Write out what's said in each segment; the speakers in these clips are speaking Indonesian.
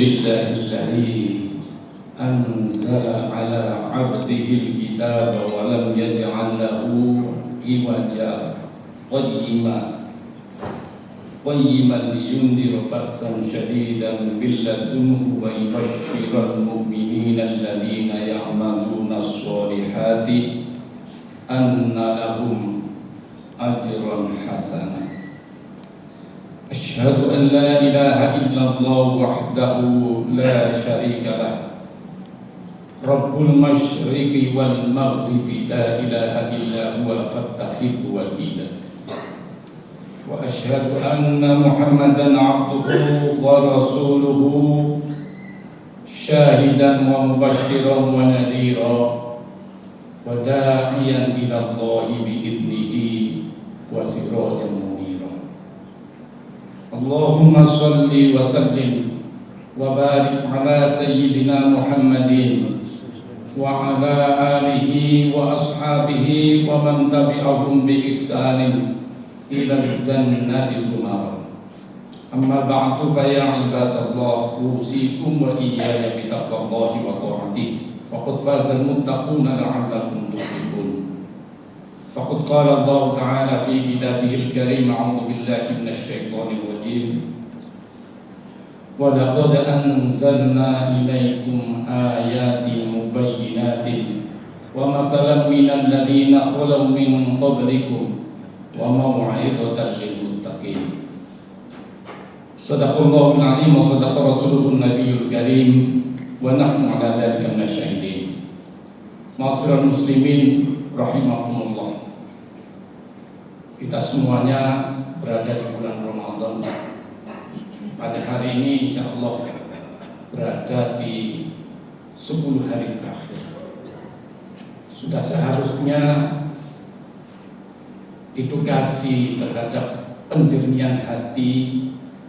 لله الذي أنزل على عبده الكتاب ولم يجعل له عوجا قيما لينذر بأسا شديدا من لدنه ويبشر المؤمنين الذين يعملون الصالحات أن لهم أجرا حسنا. أشهد أن لا إله إلا الله وحده لا شريك له رب المشرق والمغرب لا إله إلا هو فاتخذه وكيلا. وأشهد أن محمدا عبده ورسوله شاهدا ومبشرا ونذيرا وداعيا إلى الله بإذنه وسراجا منيرا. اللهم صل وسلم وبارك على سيدنا محمد وعلى آله وأصحابه ومن تبعهم بإحسان إلى الجنة زمرا. أما بعد فيا عباد الله أوصيكم وإياي بتقوى الله وطاعته فقد فاز المتقون لعلكم تفلحون. فقد قال الله تعالى في كتابه الكريم أعوذ بالله من الشيطان الرجيم ولقد أنزلنا إليكم آيات مبينات ومثلا من الذين خلوا من قبلكم وموعظة للمتقين. صدق الله العظيم وصدق رسوله النبي الكريم ونحن على ذلك من الشاهدين. Ma'asyiral muslimin rahimakumullah. Kita semuanya berada di bulan Ramadan. Pada hari ini insyaallah berada di 10 hari terakhir. Sudah seharusnya edukasi terhadap penjernihan hati,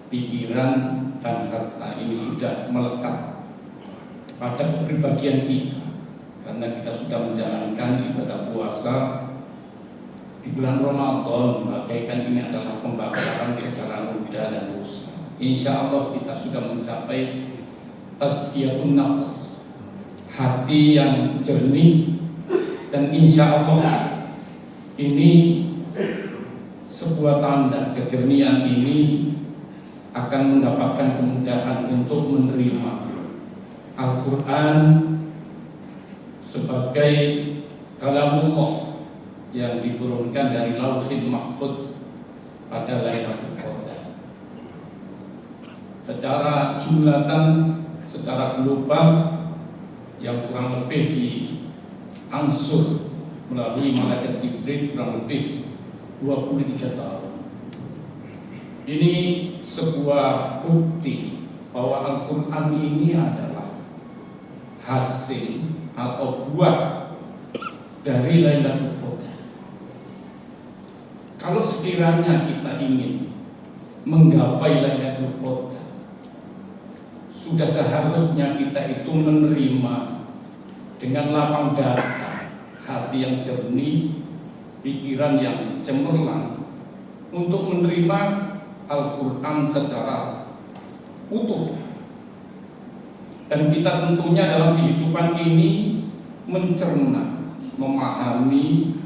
pikiran dan harta ini sudah melekat pada kepribadian kita, karena kita sudah menjalankan ibadah puasa di bulan Ramadan, bagaikan ini adalah pembakaran secara mudah dan rusak. Insya Allah kita sudah mencapai tazkiyatun nafs, hati yang jernih, dan insya Allah ini sebuah tanda kejernihan ini akan mendapatkan kemudahan untuk menerima Al-Quran sebagai kalamullah yang diturunkan dari Lauhil Mahfuz pada Lailatul Qadar. Secara jumlatan, secara global yang kurang lebih diangsur melalui malaikat Jibril kurang lebih 23 tahun. Ini sebuah bukti bahwa Al-Quran ini adalah hasil atau buah dari Lailatul Qadar. Kalau sekiranya kita ingin menggapai Lailatul Qadar, sudah seharusnya kita itu menerima dengan lapang dada, hati yang jernih, pikiran yang cemerlang untuk menerima Al-Quran secara utuh. Dan kita tentunya dalam kehidupan ini mencerna, memahami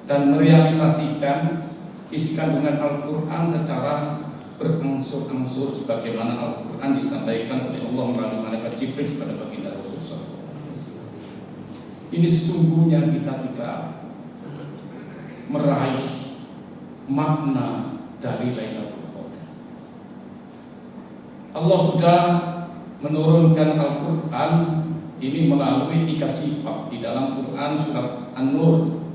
dan merealisasikan isi kandungan Al-Quran secara berangsur-angsur sebagaimana Al-Quran disampaikan oleh Allah melalui malaikat Jibril kepada baginda Rasulullah. Ini sesungguhnya kita tidak meraih makna dari Lailatul Qadar. Allah sudah menurunkan Al-Quran ini melalui 3 sifat di dalam Quran surat An-Nur.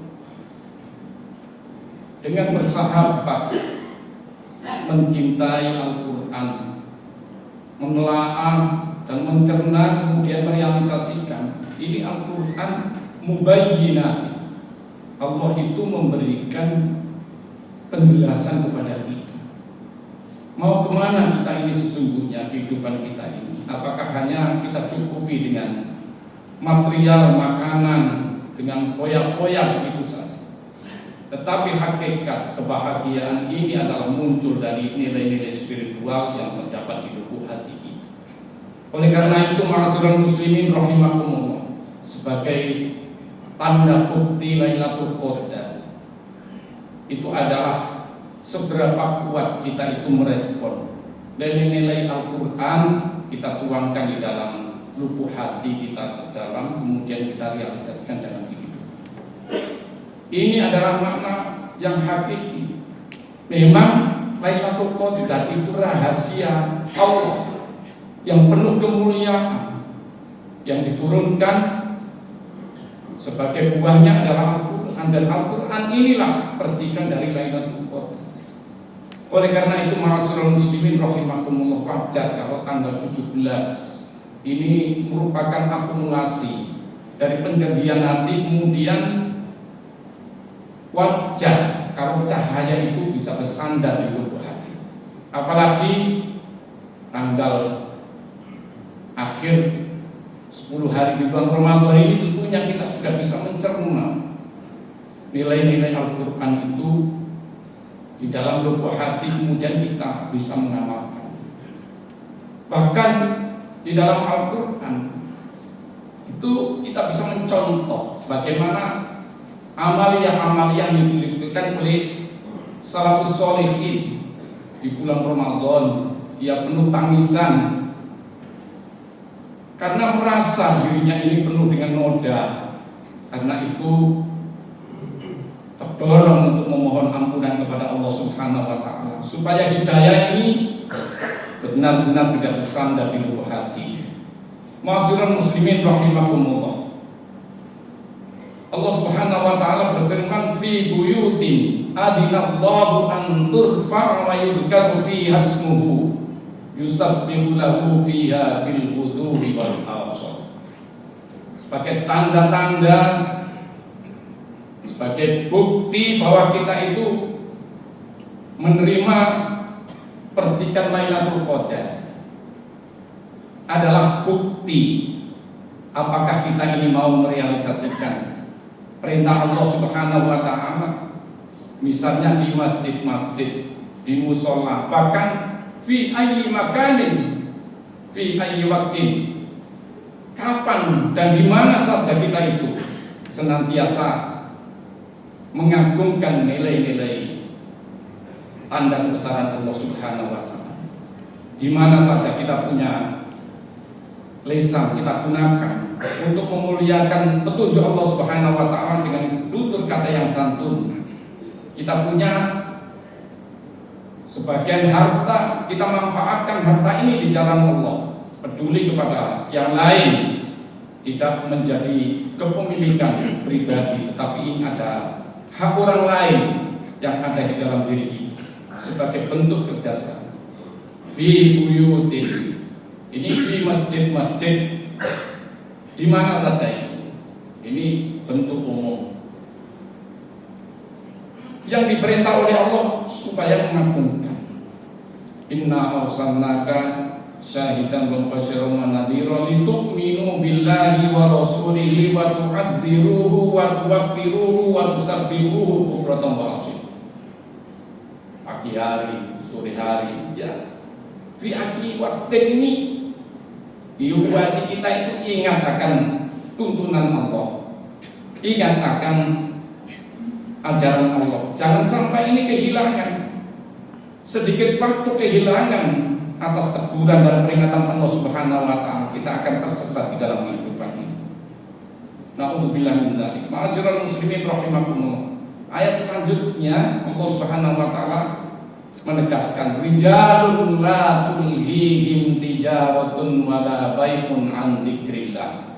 Dengan bersahabat, mencintai Al-Quran, menelaah dan mencerna, kemudian merealisasikan. Ini Al-Quran mubayyinat. Allah itu memberikan penjelasan kepada kita. Mau kemana kita ini sesungguhnya kehidupan kita ini? Apakah hanya kita cukupi dengan material, makanan, dengan foya-foya itu saja? Tetapi hakikat kebahagiaan ini adalah muncul dari nilai-nilai spiritual yang terdapat di lubuk hati kita. Oleh karena itu, ma'asyiral muslimin rahimakumullah, sebagai tanda bukti Lailatul Qadar itu adalah seberapa kuat kita itu merespon nilai-nilai Al-Quran, kita tuangkan di dalam lubuk hati kita ke dalam, kemudian kita realisasikan dalam hidup. Ini adalah makna yang hakiki. Memang Lailatul Qadar itu rahasia Allah yang penuh kemuliaan, yang diturunkan sebagai buahnya adalah Al-Quran, dan Al-Quran inilah percikan dari Lailatul Qadar. Oleh karena itu, ma'asyiral muslimin rahimakumullah, wajar kalau tanggal 17 ini merupakan akumulasi dari penjanjian nanti, kemudian wajar kalau cahaya itu bisa bersandar di lubuk hati. Apalagi tanggal akhir 10 hari di bulan Ramadan ini, tentunya kita sudah bisa mencerna nilai-nilai Al-Quran itu di dalam lubuk hati, kemudian kita bisa mengamalkan. Bahkan di dalam Al-Quran itu kita bisa mencontoh bagaimana amalia-amalia yang dilakukan oleh salafus sholihin di bulan Ramadan. Dia penuh tangisan karena merasa dirinya ini penuh dengan noda. Karena itu terdorong untuk memohon ampunan kepada Allah Subhanahu wa Ta'ala, supaya hidayah ini benar-benar tidak bersandar di lubuk hati. Ma'asyiral muslimin rahimakumullah, Allah Subhanahu wa Ta'ala berfirman, fi buyutin adinallahu an turfa wa yudhkaru fiha ismuhu yusabbihu lahu fiha bil ghudwi wal asar. Sebagai tanda-tanda, sebagai bukti bahwa kita itu menerima percikan Lailatul Qadar, adalah bukti apakah kita ini mau merealisasikan perintah Allah Subhanahu wa Ta'ala, misalnya di masjid-masjid, di musola, bahkan fi ayyi makanin, fi ayyi waktin, kapan dan di mana saja kita itu senantiasa mengagungkan nilai-nilai tanda kebesaran Allah Subhanahu wa Ta'ala. Di mana saja kita punya lisan, kita gunakan untuk memuliakan petunjuk Allah Subhanahu wa Ta'ala dengan tutur kata yang santun. Kita punya sebagian harta, kita manfaatkan harta ini di jalan Allah, peduli kepada yang lain, tidak menjadi kepemilikan pribadi, tetapi ini ada hak orang lain yang ada di dalam diri kita sebagai bentuk kerjasama. Fi buyutin, ini di masjid-masjid, di mana saja ini bentuk umum yang diperintah oleh Allah supaya mengagungkan. Inna arsalnaka syahidan wa basyiran wa nadhira litu'minu billahi wa rasulihi wa tu'azziruhu wa tuwaqqiruhu wa tusabbihuhu bukratan wa asyila. Pagi hari, sore hari, ya. Fi aki waktu ini diubah kita itu ingat akan tuntunan Allah, ingat akan ajaran Allah. Jangan sampai ini kehilangan. Sedikit waktu kehilangan atas teguran dan peringatan Allah Subhanahu wa Ta'ala, kita akan tersesat di dalam kehidupan ini. Na'udzubillah min dzalik. Ma'asyiral muslimin rahimakumullah. Ayat selanjutnya Allah Subhanahu wa Ta'ala menegaskan, rijalun la tulhihim tijaratun wa la bai'un an dzikrillah.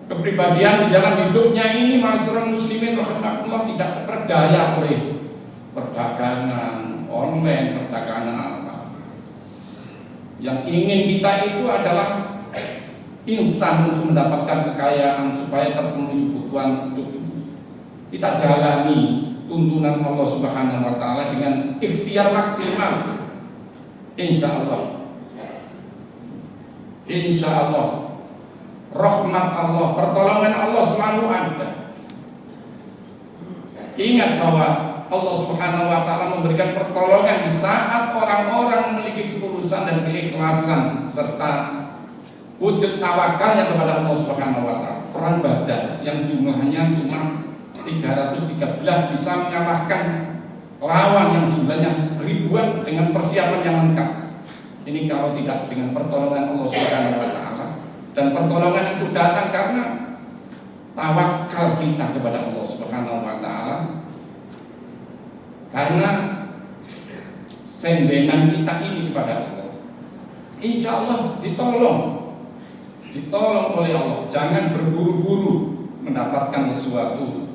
Kepribadian di dalam hidupnya ini, ma'asyiral muslimin rahimakumullah, tidak berdaya oleh perdagangan online, perdagangan apa. Yang ingin kita itu adalah instan untuk mendapatkan kekayaan supaya terpenuhi kebutuhan hidup. Kita jalani tuntunan Allah Subhanahu wa Ta'ala dengan ikhtiar maksimal. Insya Allah rahmat Allah, pertolongan Allah selalu ada. Ingat bahwa Allah Subhanahu wa Ta'ala memberikan pertolongan di saat orang-orang memiliki ketulusan dan keikhlasan serta wujud tawakalnya kepada Allah Subhanahu wa taala. Perang Badar yang jumlahnya cuma 313 bisa mengalahkan lawan yang jumlahnya ribuan dengan persiapan yang lengkap. Ini kalau tidak dengan pertolongan Allah Subhanahu wa taala, dan pertolongan itu datang karena tawakal kita kepada Allah Subhanahu wa taala, karena sendengan kita ini kepada Allah. Insya Allah ditolong oleh Allah. Jangan berburu-buru mendapatkan sesuatu.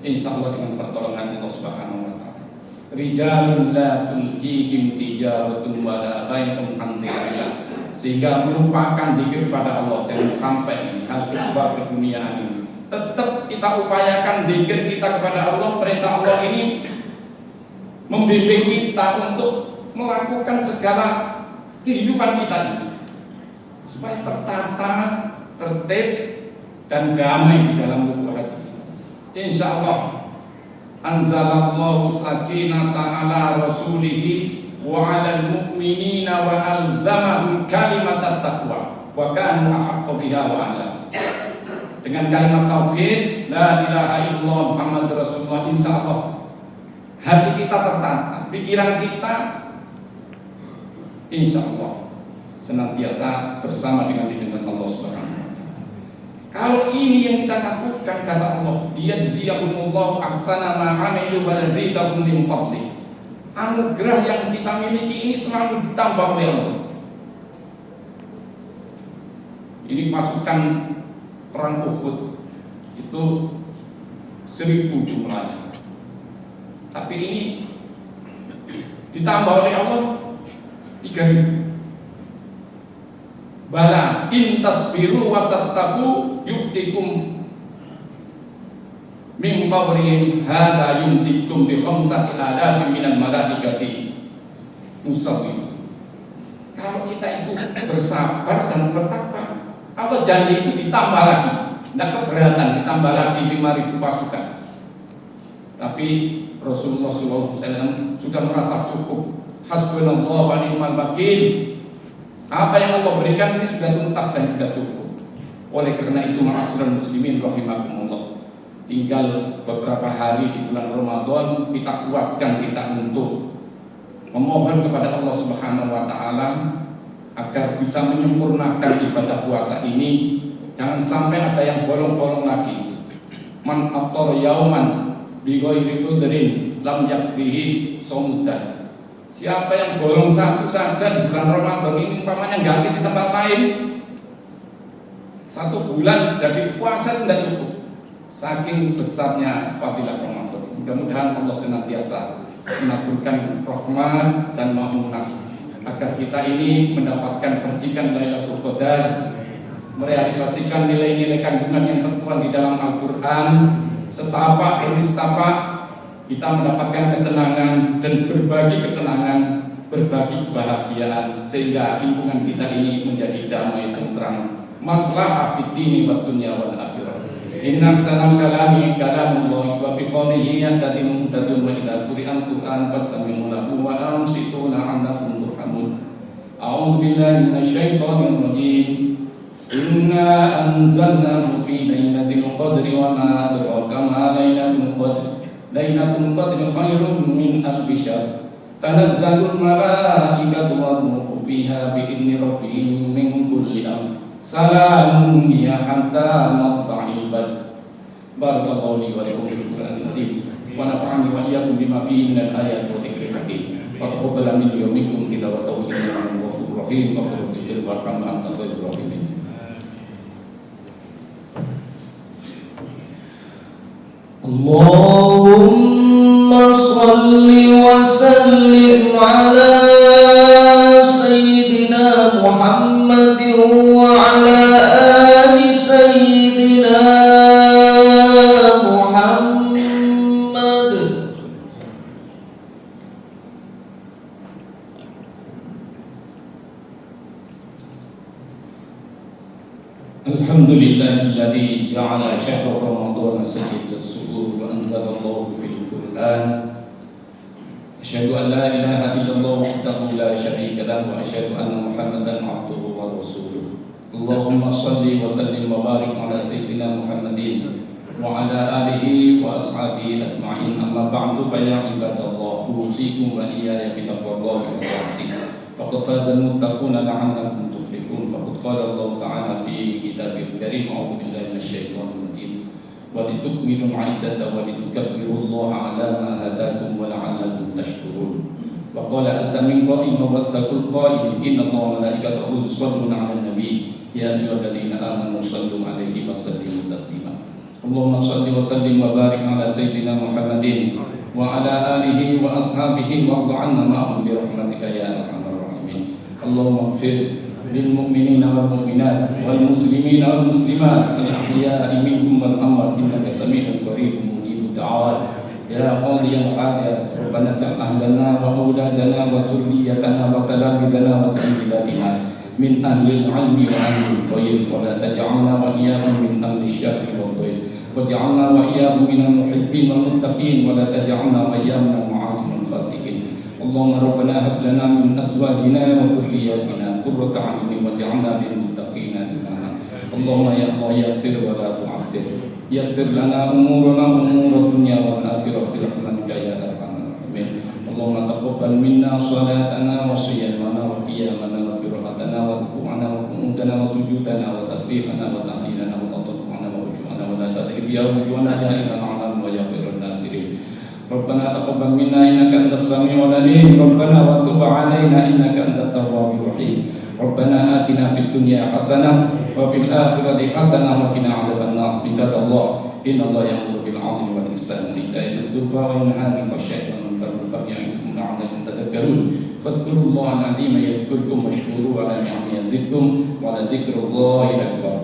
Insya Allah dengan pertolongan Allah Subhanahu wa taala. Rijalun la tulhihim tijaratun wa la bai'un an dzikrillah. Sehingga melupakan zikir pada Allah. Jangan sampai hal kedua keduniaan ini. Tetap kita upayakan zikir kita kepada Allah. Perintah Allah ini membimbing kita untuk melakukan segala kehidupan kita ini supaya tertata, tertib, dan damai di dalam lubuk hati. Insya Allah anzalallahu sakinata ala rasulihi wa ala al-mu'minina wa alzamahum kalimat taqwa wa kanu ahaqqa biha wa ala. Dengan kalimat tauhid la ilaha illallah Muhammad Rasulullah, insya Allah hati kita tertata, pikiran kita insya Allah senantiasa bersama dengan Allah Subhanahu wa taala. Kalau ini yang kita lakukan, kata Allah, liyajziyahumullahu ahsana ma 'amilu wa yazidahum min fadlih. Anugerah yang kita miliki ini selalu ditambah oleh Allah. Ini pasukan perang Uhud itu 1000 jumlahnya. Tapi ini ditambah oleh Allah 3000. Bala in tasbiru wa tattaqu yu'tikum min fawrihim hadza yumdikum bi khamsati alafin minal malaikati musawwim. Kalau kita itu bersabar dan bertakwa, Allah janji itu ditambah lagi. Tidak keberatan ditambah lagi 5.000 pasukan. Tapi Rasulullah SAW sudah merasa cukup. Hasbunallah wa ni'mal wakil. Apa yang Allah berikan ini sudah tuntas dan sudah cukup. Oleh karena itu, ma'asyiral muslimin rahimakumullah, tinggal beberapa hari di bulan Ramadan, kita kuatkan kita untuk memohon kepada Allah Subhanahu wa taala agar bisa menyempurnakan ibadah puasa ini. Jangan sampai ada yang bolong-bolong lagi. Man aftar yauman bi ghairi udrin lam yakbihi shaumudah. Siapa yang bolong satu saja di bulan Ramadan ini, umpamanya ganti di tempat lain, 1 bulan jadi puasa tidak cukup. Saking besarnya fadilah Ramadan. Mudah-mudahan Allah senantiasa menaburkan rahmat dan ma'unah agar kita ini mendapatkan percikan Lailatul Qadar, merealisasikan nilai-nilai kandungan yang tertuang di dalam Al-Quran, setapak demi setapak kita mendapatkan ketenangan dan berbagi ketenangan, berbagi kebahagiaan, sehingga lingkungan kita ini menjadi damai, tentram, maslahah fid dini wad dunya wal akhirah. Inna ahsanal kalami kalamullah wa biqaulihi yantadimu muddatun wa idza quri'al Qur'an fastami'u lahu wa ansitu la'allakum turhamun. A'udzu billahi minasyaitonir rajim. Inna anzalnahu fi lailatul qadri wa ma adraka ma lailatul qadr. Lailatul qadri khairun min alfi syahr. Tanazzalul malaikatu war-ruhu fiha bi'izni rabbihim min kulli amr. Salamun hiya hatta matla'il badr. Barakallahu li wa lakum fil Qur'anil karim wa nafa'ani wa iyyakum bima fihi minal ayati wa dzikril hakim. Wa taqabbal minni wa minkum tilawatahu innahu ghafurur rahim. Wa qul ij'al warhamna anta khairur rahimin. Allahumma salli wa sallim ala Sayyidina Muhammadin wa ala ali Sayyidina Muhammad. Alhamdulillahilladzi ja'ala syahra Ramadan sayyidas suhur wa anzalallahu fil Qur'an أشهد أن لا إله إلا الله وحده لا شريك له وأشهد أن محمدا عبده ورسوله اللهم صل وسلم وبارك على سيدنا محمد وعلى آله وأصحابه أجمعين أما بعد فيا عباد الله أوصيكم وإياي بتقوى الله وطاعته فقد فاز المتقون لعلكم تفلحون فقد قال الله تعالى في كتابه الكريم أعوذ بالله من الشيطان الرجيم ولتكملوا العدة ولتكبروا الله على ما هداكم ولعلكم تشكرون وقال عز من قائل واستقل القائل إن الله وملائكته يصلون على النبي يا أيها الذين آمنوا صلوا عليه وسلموا تسليما اللهم صل وسلم وبارك على سيدنا محمد وعلى آله وأصحابه وارض عنا معهم برحمتك يا أرحم الراحمين اللهم اغفر للمؤمنين والمؤمنات والمسلمين والمسلمات الأحياء منهم والأموات إنك سميع قريب مجيب الدعوات يا قاضي الحاجات ربنا اجعل أهلنا وأولادنا وذريتنا وتلامذنا وتلميذاتنا من أهل العلم وأهل الخير ولا تجعلنا وإياهم من أهل الشر والضيق واجعلنا وإياهم من المحبين والمتقين ولا تجعلنا وإياهم من المعاصين الفاسقين اللهم ربنا هب لنا من أزواجنا وذرياتنا قرة أعين واجعلنا للمتقين إماما اللهم يا الله يسر ولا تعسر يسر لنا أمورنا أمور الدنيا والآخرة برحمتك يا أرحم الراحمين اللهم تقبل منا صلاتنا وصيامنا وقيامنا وقراءتنا وركوعنا وقنوتنا وسجودنا وتسبيحنا وتهليلنا وتطوعنا وخشوعنا ولا تدرك يا وجوهنا يا إله العالم ويا خير الناصرين ربنا تقبل منا إنك أنت السميع العليم ربنا وتب علينا إنك أنت التواب الرحيم ربنا آتنا في الدنيا حسنة وفي الآخرة حسنة وقنا عذاب النار عباد الله إن الله يأمر بالعدل والإحسان وإيتاء ذي القربى وينهى عن الفحشاء والمنكر والبغي يعظكم لعلكم تذكرون فاذكروا الله العظيم يذكركم واشكروه على نعمه يزدكم ولذكر الله أكبر